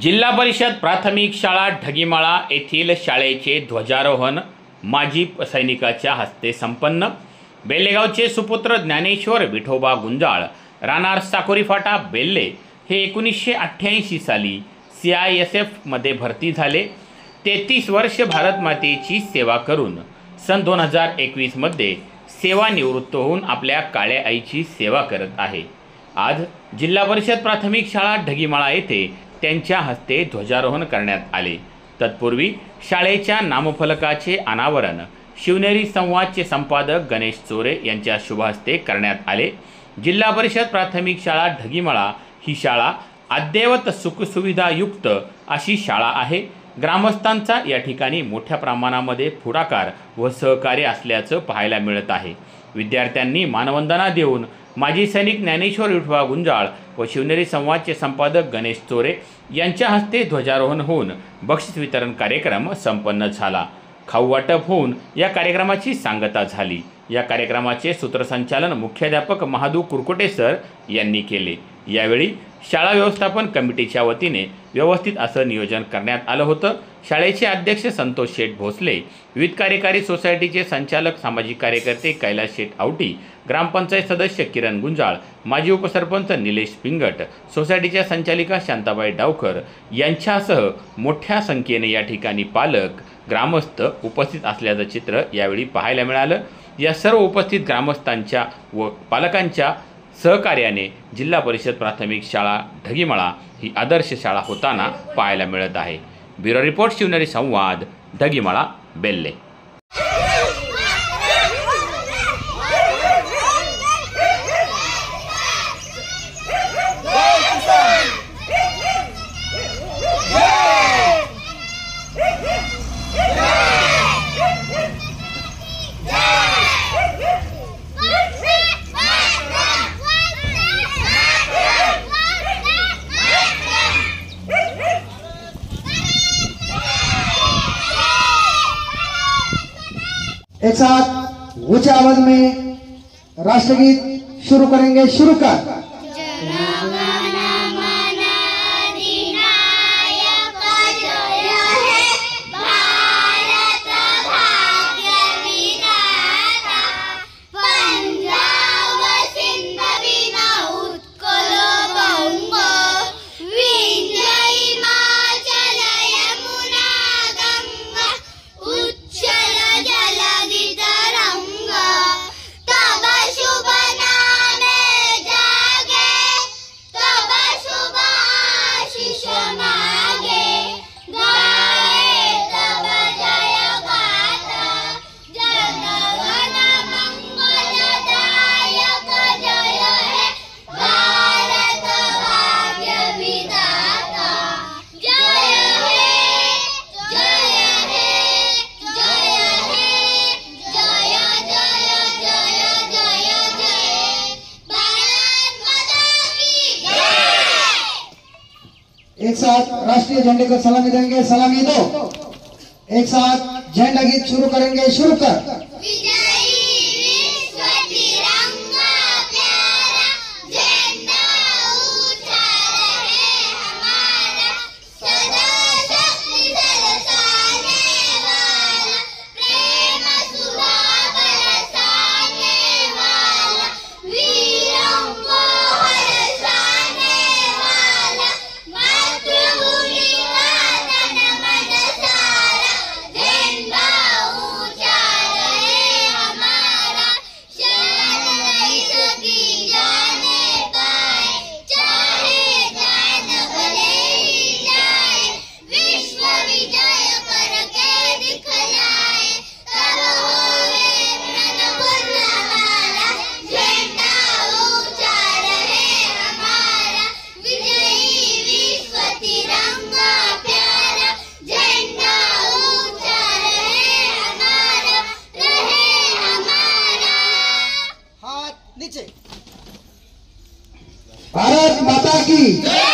जिल्हा परिषद प्राथमिक शाळा ढगीमाळा येथील शाळेचे ध्वजारोहण माजी सैनिकाच्या हस्ते संपन्न। बेल्लेगावचे सुपुत्र ज्ञानेश्वर विठोबा गुंजाळ राहणार साकोरी फाटा बेल्ले हे 1988 साली CISF मध्ये भरती झाले। 33 वर्ष भारत मातेची सेवा करून सन 2021 मध्ये सेवानिवृत्त होऊन आपल्या काळ्या आईची सेवा करत आहे। आज जिल्हा परिषद प्राथमिक शाळा ढगीमाळा येथे त्यांच्या हस्ते ध्वजारोहण करण्यात आले। तत्पूर्वी शाळेच्या नामफलकाचे अनावरण शिवनेरी संवादचे संपादक गणेश चोरे यांच्या शुभ हस्ते करण्यात आले। जिल्हा परिषद प्राथमिक शाळा ढगीमाळा ही शाळा अद्ययावत सुखसुविधायुक्त अशी शाळा आहे। ग्रामस्थांचा या ठिकाणी मोठ्या प्रमाणामध्ये पुढाकार व सहकार्य असल्याचं पाहायला मिळत आहे। विद्यार्थ्यांनी मानवंदना देऊन माजी सैनिक ज्ञानेश्वर विठोबा गुंजाळ व शिवनेरी संवादचे संपादक गणेश चोरे यांच्या हस्ते ध्वजारोहण होऊन बक्षीस वितरण कार्यक्रम संपन्न झाला। खाऊ वाटप होऊन या कार्यक्रमाची सांगता झाली। या कार्यक्रमाचे सूत्रसंचालन मुख्याध्यापक महादू कुरकोटे सर यांनी केले। यावेळी शाळा व्यवस्थापन कमिटीच्या वतीने व्यवस्थित असं नियोजन करण्यात आलं होतं। शाळेचे अध्यक्ष संतोष शेठ भोसले, विविध कार्यकारी सोसायटीचे संचालक सामाजिक कार्यकर्ते कैलास शेठ आवटी, ग्रामपंचायत सदस्य किरण गुंजाळ, माजी उपसरपंच निलेश पिंगट, सोसायटीच्या संचालिका शांताबाई डावकर यांच्यासह मोठ्या संख्येने या ठिकाणी पालक ग्रामस्थ उपस्थित असल्याचं चित्र यावेळी पाहायला मिळालं। या सर्व उपस्थित ग्रामस्थांच्या व पालकांच्या सहकार्याने जिल्हा परिषद प्राथमिक शाळा ढगीमाळा ही आदर्श शाळा होताना पाहायला मिळत आहे। ब्युरो रिपोर्ट शिवनेरी संवाद ढगीमाळा बेल्ले। एक साथ ऊंचे आवाज में राष्ट्रगीत शुरू करेंगे। शुरू कर। एक साथ राष्ट्रीय झंडे को सलामी देंगे। सलामी दो। एक साथ झंडा गीत शुरू करेंगे। शुरू कर। भारत माता की